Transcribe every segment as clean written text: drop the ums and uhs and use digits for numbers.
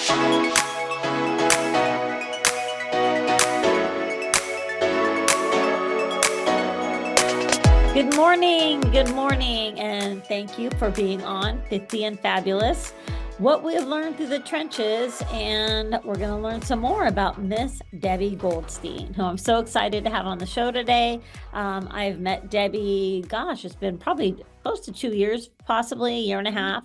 Good morning, and thank you for being on 50 and Fabulous. What we have learned through the trenches, and we're going to learn some more about Miss Debbie Goldstein, who I'm so excited to have on the show today. I've met Debbie, gosh, it's been probably close to 2 years, possibly a year and a half.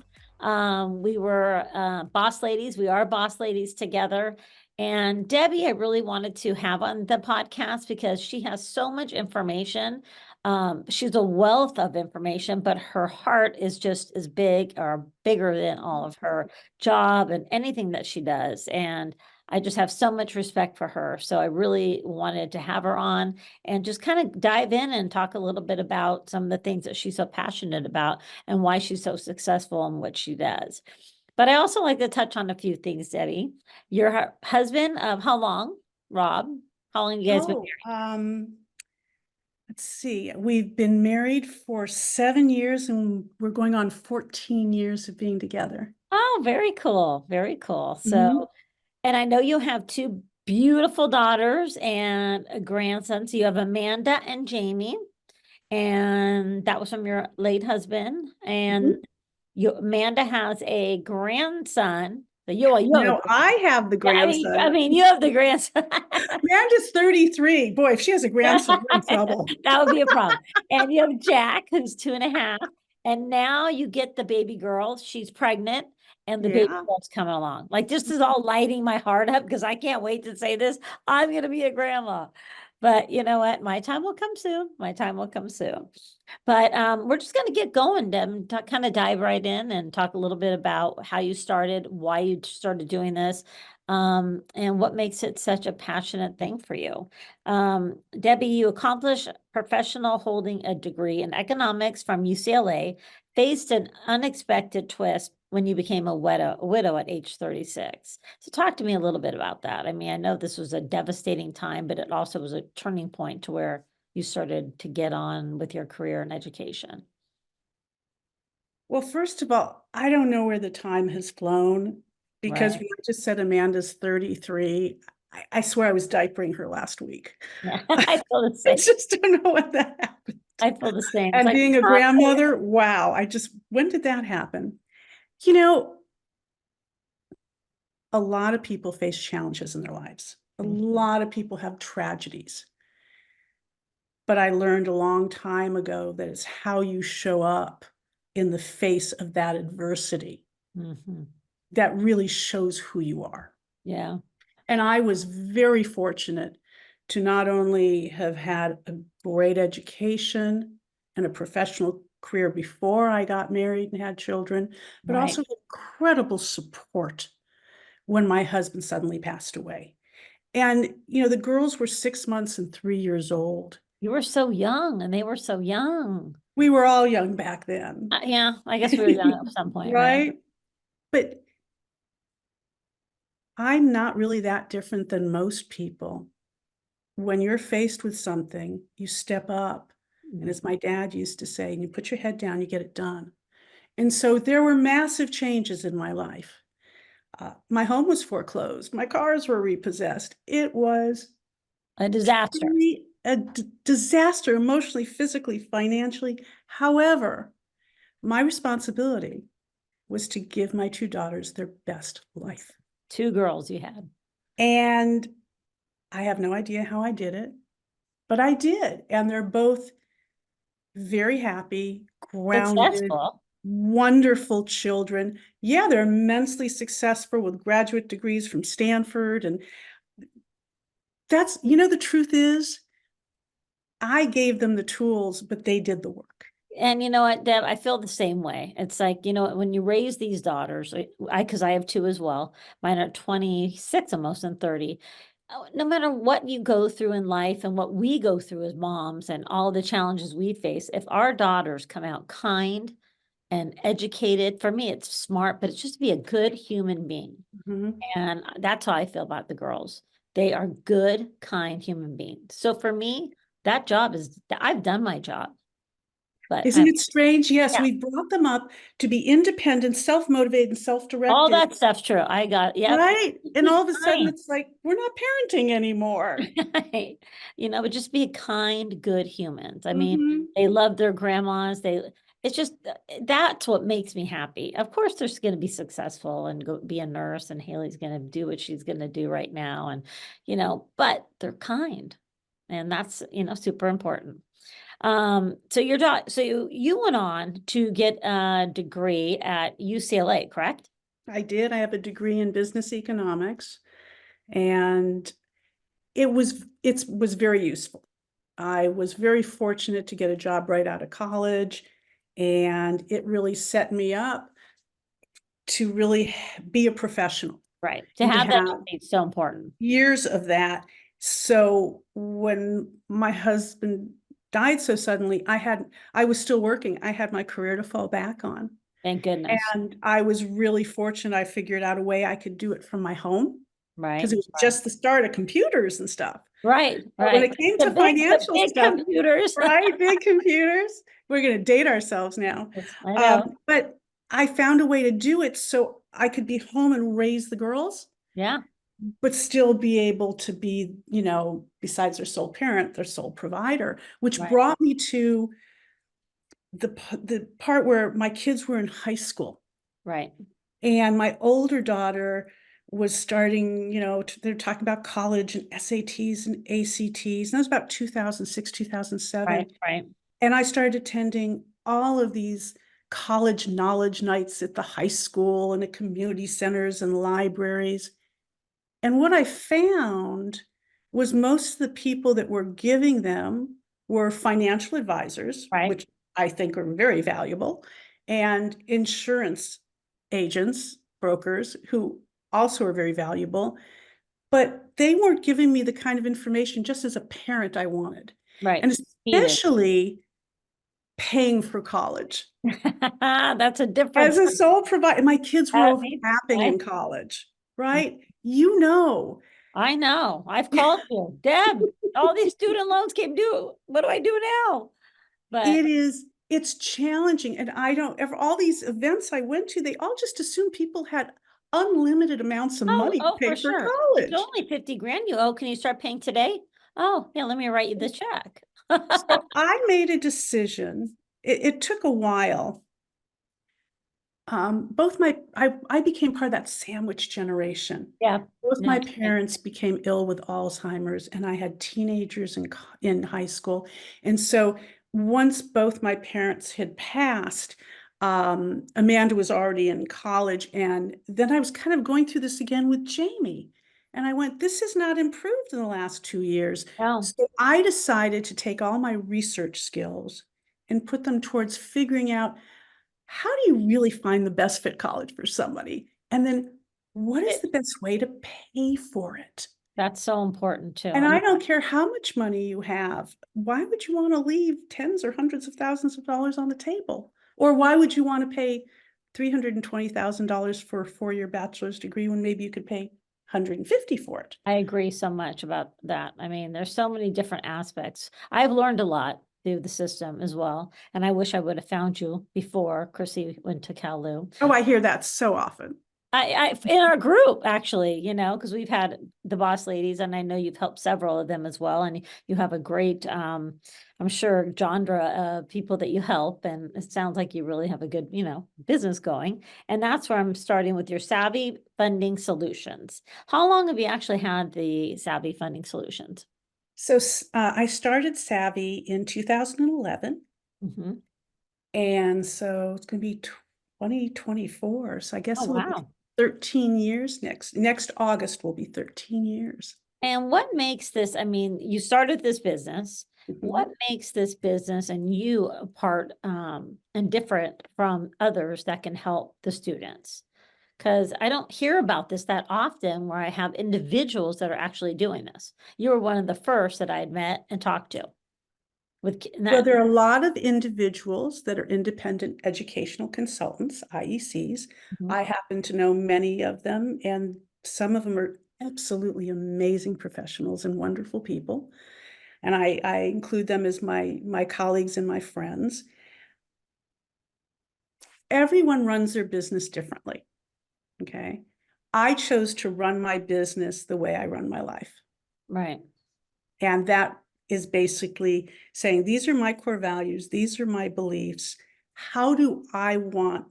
We were boss ladies. We are boss ladies together. And Debbie, I really wanted to have on the podcast because she has so much information. She's a wealth of information, but her heart is just as big or bigger than all of her job and anything that she does. And I just have so much respect for her. So I really wanted to have her on and just kind of dive in and talk a little bit about some of the things that she's so passionate about and why she's so successful in what she does. But I also like to touch on a few things, Debbie. Your husband of how long, Rob? How long you guys been married? Let's see. We've been married for 7 years and we're going on 14 years of being together. Oh, very cool. Very cool. So, and I know you have two beautiful daughters and a grandson. So you have Amanda and Jamie, and that was from your late husband. And Amanda has a grandson. So No, I have the grandson. I mean, you have the grandson. Amanda's 33. Boy, if she has a grandson, we're in trouble. That would be a problem. And you have Jack, who's 2.5. And now you get the baby girl. She's pregnant. And the baby girl's coming along. Like, this is all lighting my heart up because I can't wait to say this. I'm going to be a grandma. But you know what? My time will come soon. My time will come soon. But we're just going to get going, Deb, to kind of dive right in and talk a little bit about how you started, why you started doing this, and what makes it such a passionate thing for you. Debbie, you accomplished professional holding a degree in economics from UCLA, faced an unexpected twist when you became a widow at age 36. So talk to me a little bit about that. I mean, I know this was a devastating time, but it also was a turning point to where you started to get on with your career and education. Well, first of all, I don't know where the time has flown because Right. when I just said Amanda's 33, I swear I was diapering her last week. Yeah, I feel the I same. just don't know what that happened. I feel the same. And being a grandmother, wow, when did that happen? You know, a lot of people face challenges in their lives. A lot of people have tragedies. But I learned a long time ago that it's how you show up in the face of that adversity that really shows who you are. Yeah. And I was very fortunate to not only have had a great education and a professional career before I got married and had children, but also incredible support when my husband suddenly passed away. And, you know, the girls were 6 months and 3 years old. You were so young and they were so young. We were all young back then. Yeah, I guess we were young at some point, right? But I'm not really that different than most people. When you're faced with something, you step up. And as my dad used to say, you put your head down, you get it done. And so there were massive changes in my life. My home was foreclosed. My cars were repossessed. It was a disaster. A disaster, emotionally, physically, financially. However, my responsibility was to give my two daughters their best life. 2 girls you had. And I have no idea how I did it, but I did. And they're both very happy, grounded, successful, wonderful children. Yeah, they're immensely successful with graduate degrees from Stanford. And that's, you know, the truth is, I gave them the tools, but they did the work. And you know what, Deb, I feel the same way. It's like, you know, when you raise these daughters, because I have 2 as well. Mine are 26, almost, and 30. No matter what you go through in life and what we go through as moms and all the challenges we face, if our daughters come out kind and educated, for me, it's smart, but it's just to be a good human being. And that's how I feel about the girls. They are good, kind human beings. So for me, that job is, I've done my job. but Isn't it strange? Yes, yeah, we brought them up to be independent, self-motivated, and all self-directed, that stuff's true. I got, yep. right? And Be all of a sudden, kind. it's like, we're not parenting anymore. Right. But just be kind, good humans. I mean, Mhm. they love their grandmas. It's just, that's what makes me happy. Of course, they're going to be successful and go be a nurse, and Haley's going to do what she's going to do right now. And, but they're kind. And that's, super important. So you went on to get a degree at UCLA, correct? I did. I have a degree in business economics, and it was very useful. I was very fortunate to get a job right out of college, and it really set me up to really be a professional Right. To and to have that have degree is so important. years of that. So when my husband died so suddenly, I was still working. I had my career to fall back on. Thank goodness. And I was really fortunate. I figured out a way I could do it from my home Right. because it was Right. just the start of computers and stuff. Right. But when Right. it came The to financial big stuff, computers. right, big computers, we're going to date ourselves now. I know. But I found a way to do it so I could be home and raise the girls, Yeah. but still be able to be, besides their sole parent, their sole provider, which Right. brought me to the part where my kids were in high school. Right. And my older daughter was starting, they're talking about college and SATs and ACTs. And that was about 2006, 2007. Right. Right. And I started attending all of these college knowledge nights at the high school and at community centers and libraries. And what I found was most of the people that were giving them were financial advisors, Right. which I think are very valuable, and insurance agents, brokers, who also are very valuable. But they weren't giving me the kind of information just as a parent I wanted. Right. And Needed. especially paying for college. That's a As difference. a sole provider, my kids were That needs, overlapping I, in college, right? You know, I know. I've called you, Deb. All these student loans came due. What do I do now? But it's challenging. And I don't ever, all these events I went to, they all just assumed people had unlimited amounts of money to for pay for sure. It's college. only 50 grand you owe. Can you start paying today? Oh, yeah, let me write you the check. So I made a decision. It took a while. I became part of that sandwich generation. Yeah. Both No, my parents became ill with Alzheimer's, and I had teenagers in high school. And so once both my parents had passed, Amanda was already in college. And then I was kind of going through this again with Jamie. And I went, this has not improved in the last 2 years. no. So I decided to take all my research skills and put them towards figuring out, how do you really find the best fit college for somebody? And then what is the best way to pay for it? That's so important too. And I I mean, don't care how much money you have. Why would you want to leave tens or hundreds of thousands of dollars on the table? Or why would you want to pay $320,000 for a 4-year bachelor's degree when maybe you could pay 150 for it? I agree so much about that. I mean, there's so many different aspects. I've learned a lot through the system as well. And I wish I would have found you before Chrissy went to Cal. Oh, I hear that so often. In our group, actually, because we've had the boss ladies, and I know you've helped several of them as well. And you have a great, I'm sure, genre of people that you help. And it sounds like you really have a good, business going. And that's where I'm starting with your Savvy Funding Solutions. How long have you actually had the Savvy Funding Solutions? So I started Savvy in 2011. Mm-hmm. And so it's going to be 2024. So I guess Oh, it'll be wow. 13 years next August will be 13 years. And what makes this, I mean, you started this business. What Mhm. makes this business and you apart and different from others that can help the students? Because I don't hear about this that often where I have individuals that are actually doing this. You were one of the first that I had met and talked to. Well, there are a lot of individuals that are independent educational consultants, IECs. Mhm. I happen to know many of them, and some of them are absolutely amazing professionals and wonderful people. And I include them as my colleagues and my friends. everyone runs their business differently. Okay. I chose to run my business the way I run my life. Right. And that is basically saying, these are my core values. These are my beliefs. How do I want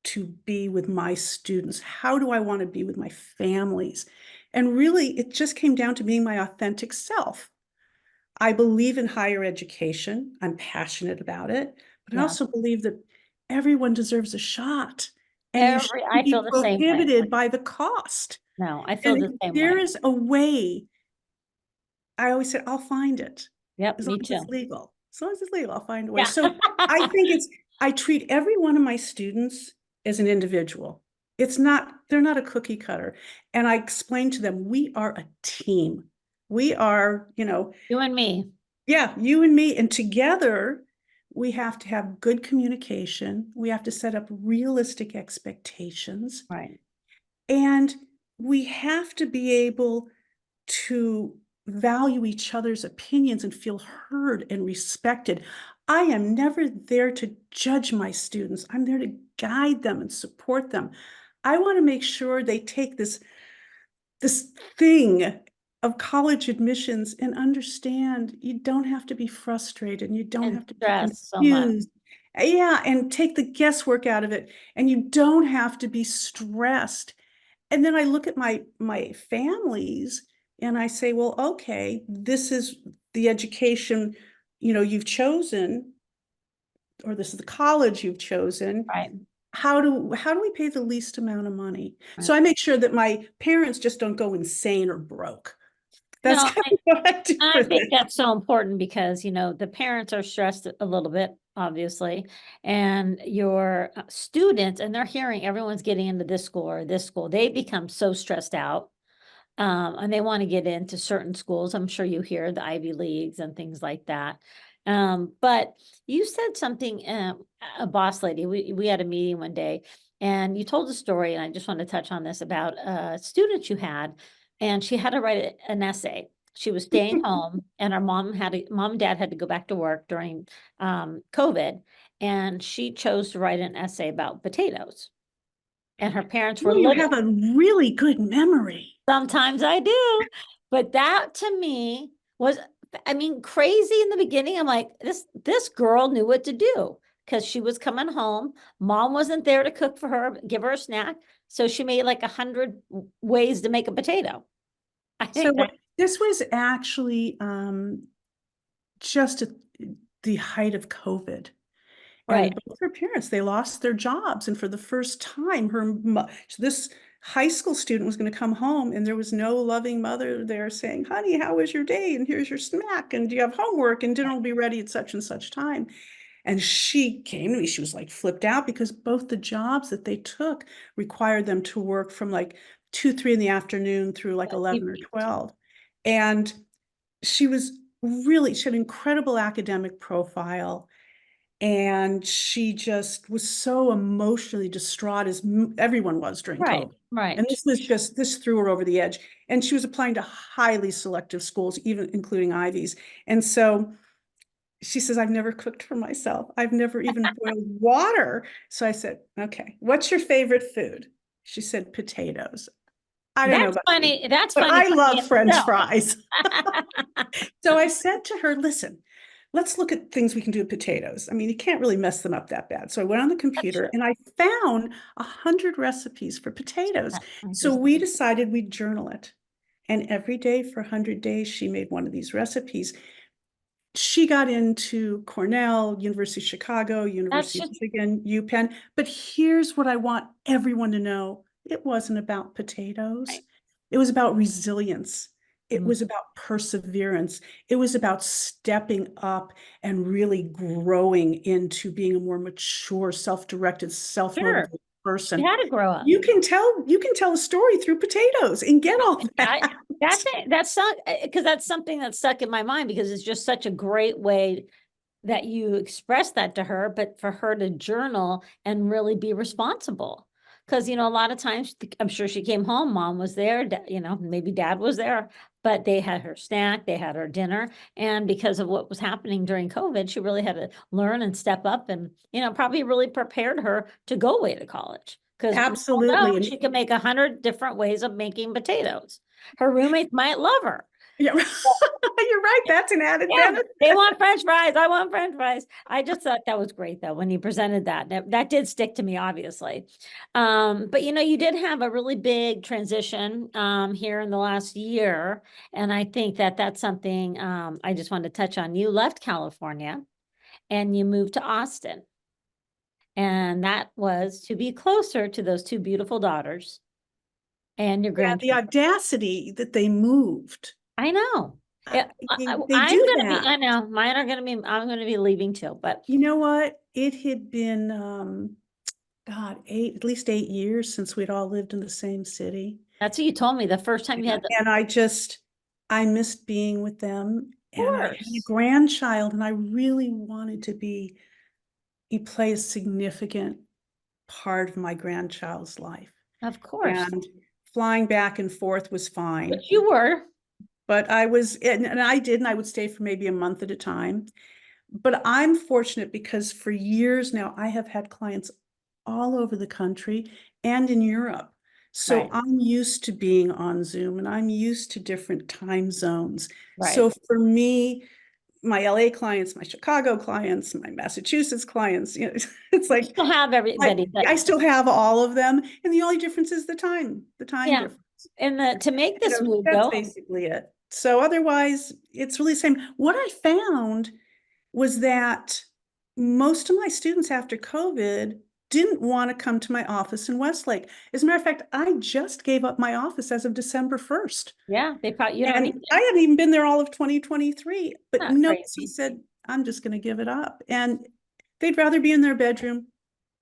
to be with my students? How do I want to be with my families? And really, it just came down to being my authentic self. I believe in higher education. I'm passionate about it, but I Yeah. also believe that everyone deserves a shot, and you I shouldn't feel be the same way. prohibited by the cost. No, I feel And the if same there way. is a way, I always say, I'll find it. Yep, As long me as it's too. legal. As long as it's legal, I'll find a way. Yeah. So I think I treat every one of my students as an individual. It's not, they're not a cookie cutter. And I explain to them, we are a team. We are, You and me. yeah, you and me. And together, we have to have good communication. We have to set up realistic expectations. Right. And we have to be able to value each other's opinions and feel heard and respected. I am never there to judge my students. I'm there to guide them and support them. I want to make sure they take this thing of college admissions and understand you don't have to be frustrated and you don't And have to be stress so much. confused. Yeah, and take the guesswork out of it. And you don't have to be stressed. And then I look at my families and I say, well, okay, this is the education, you've chosen, or this is the college you've chosen. Right. How do we pay the least amount of money? Right. So I make sure that my parents just don't go insane or broke. That's No, kind of what I do I for think them. that's so important because, the parents are stressed a little bit, obviously, and your students, and they're hearing everyone's getting into this school or this school, they become so stressed out. And they want to get into certain schools. I'm sure you hear the Ivy Leagues and things like that. But you said something, a boss lady, we had a meeting one day and you told a story, and I just want to touch on this about a student you had, and she had to write an essay. She was staying home and her mom and dad had to go back to work during COVID, and she chose to write an essay about potatoes. And her parents were Well, you livid. have a really good memory. Sometimes I do. But that to me was, I mean, crazy in the beginning. I'm like, this girl knew what to do because she was coming home. Mom wasn't there to cook for her, give her a snack. So she made like 100 ways to make a potato. I So think that, this was actually just at the height of COVID. right, And both her parents, they lost their jobs. And for the first time, this high school student was going to come home and there was no loving mother there saying, honey, how was your day? And here's your snack. And do you have homework? And dinner will be ready at such and such time. And she came to me, she was like flipped out because both the jobs that they took required them to work from like 2, 3 in the afternoon through like 11 or 12. And she had an incredible academic profile. And she just was so emotionally distraught, as everyone was during right, COVID. right. And this threw her over the edge. And she was applying to highly selective schools, even including Ivies. And so she says, I've never cooked for myself. I've never even boiled water. So I said, okay, what's your favorite food? She said, potatoes. I don't know That's about you, funny. That's but funny I for me love French itself. fries. So I said to her, listen, let's look at things we can do with potatoes. I mean, you can't really mess them up that bad. So I went on the That's true. computer and I found 100 recipes for potatoes. So Interesting. we decided we'd journal it. And every day for 100 days, she made one of these recipes. She got into Cornell, University of Chicago, That's University of just Michigan, UPenn. But here's what I want everyone to know. It wasn't about potatoes. right. It was about resilience. It Mm. was about perseverance. It was about stepping up and really growing into being a more mature, self-directed, Sure. self-motivated She person. had to grow up. You can tell a story through potatoes and get all I that. that's it. That's not because that's something that stuck in my mind because it's just such a great way that you express that to her, but for her to journal and really be responsible. Because a lot of times I'm sure she came home, mom was there, maybe dad was there. but they had her snack, they had her dinner. And because of what was happening during COVID, she really had to learn and step up and, probably really prepared her to go away to college. Because we all know Absolutely. And she can make 100 different ways of making potatoes. Her roommates might love her. yeah, you're right. That's an added Yeah, benefit. they want French fries. I want French fries. I just thought that was great though when you presented that. That did stick to me, obviously. But you did have a really big transition here in the last year, and I think that that's something I just wanted to touch on. You left California and you moved to Austin, and that was to be closer to those two beautiful daughters and your Yeah, the grandchildren. audacity that they moved. I know. Yeah, They I'm do gonna be. that. I know mine are gonna be. I'm gonna be leaving too, but. You know what? It had been, God, at least 8 years since we'd all lived in the same city. That's what you told me the first time you had the, And I missed being with them. And I had a course, grandchild, and I really wanted to play a significant part of my grandchild's life. of course. And flying back and forth was fine. But you were, But and I would stay for maybe a month at a time. But I'm fortunate because for years now, I have had clients all over the country and in Europe. So right, I'm used to being on Zoom, and I'm used to different time zones. right. So for me, my LA clients, my Chicago clients, my Massachusetts clients, it's You like still have everybody I that, still have all of them. And the only difference is the time yeah. difference. And to make this move That's though, basically it. So otherwise, it's really the same. What I found was that most of my students after COVID didn't want to come to my office in Westlake. As a matter of fact, I just gave up my office as of December 1st. yeah, they probably, you don't need And it. I hadn't even been there all of 2023, but Not no, so I crazy. said, I'm just going to give it up. And they'd rather be in their bedroom,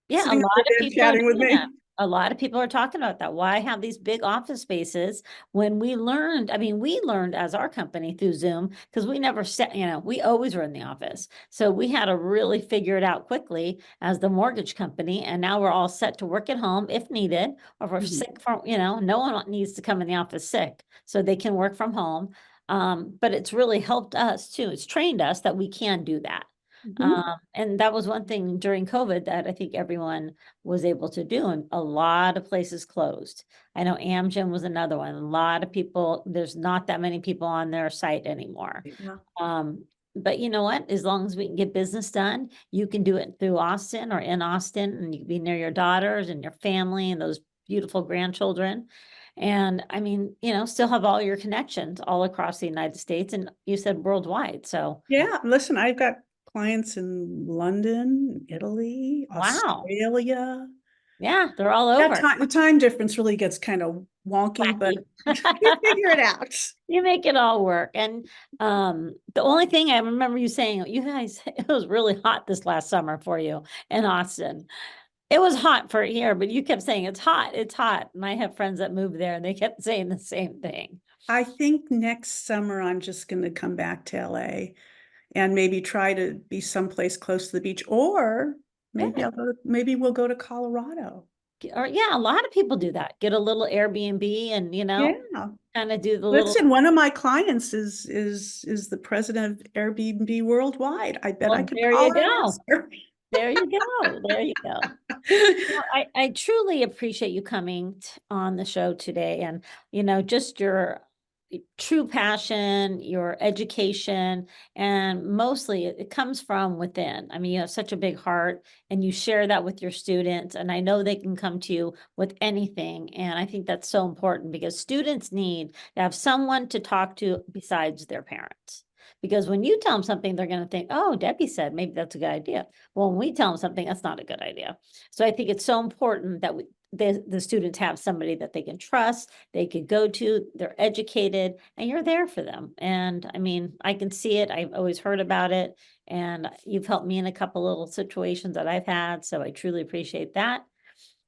Yeah, a sitting on lot of their bed people are chatting with doing that. me. A lot of people are talking about that. Why have these big office spaces when we learned, I mean, we learned as our company through Zoom because we never set, we always were in the office. So we had to really figure it out quickly as the mortgage company. And now we're all set to work at home if needed, or if we're Mhm. sick from, no one needs to come in the office sick. So they can work from home. But it's really helped us too. It's trained us that we can do that. Mhm. And that was one thing during COVID that I think everyone was able to do, and a lot of places closed. I know Amgen was another one. A lot of people, there's not that many people on their site anymore. Yeah. But you know what? As long as we can get business done, you can do it through Austin or in Austin, and you can be near your daughters and your family and those beautiful grandchildren. And I mean, still have all your connections all across the United States, and you said worldwide. So, Yeah, listen, I've got clients in London, Italy, wow. Australia. Yeah, they're all That over. time, the time difference really gets kind of wonky, but Wacky. you figure it out. You make it all work. And the only thing I remember you saying, you guys, it was really hot this last summer for you in Austin. It was hot for here, but you kept saying it's hot, it's hot. And I have friends that moved there and they kept saying the same thing. I think next summer I'm just going to come back to LA and maybe try to be someplace close to the beach, or Good. maybe we'll go to Colorado. Or yeah, a lot of people do that. Get a little Airbnb and Yeah. kind of do the little, Listen, one of my clients is the president of Airbnb worldwide. I bet I well, could there call you her and go. ask her. There you go. There you go. Well, I truly appreciate you coming on the show today and, just your true passion, your education, and mostly it comes from within. I mean, you have such a big heart and you share that with your students. And I know they can come to you with anything. And I think that's so important because students need to have someone to talk to besides their parents. Because when you tell them something, they're going to think, oh, Debbie said maybe that's a good idea. Well, when we tell them something, that's not a good idea. So I think it's so important that the students have somebody that they can trust, they could go to, they're educated, and you're there for them. And I mean, I can see it. I've always heard about it. And you've helped me in a couple little situations that I've had. So I truly appreciate that.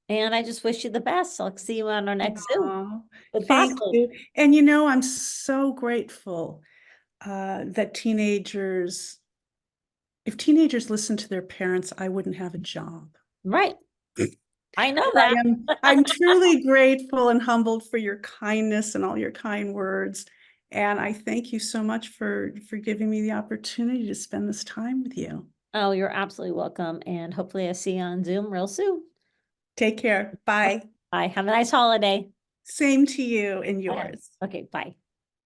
And I just wish you the best. I'll see you on our next Zoom Oh, with thank Fossils. you. And I'm so grateful that if teenagers listen to their parents, I wouldn't have a job. Right. I know I that. I'm truly grateful and humbled for your kindness and all your kind words. And I thank you so much for giving me the opportunity to spend this time with you. Oh, you're absolutely welcome. And hopefully I see you on Zoom real soon. Take care. Bye. Bye. Have a nice holiday. Same to you and Okay. yours. Okay. Bye.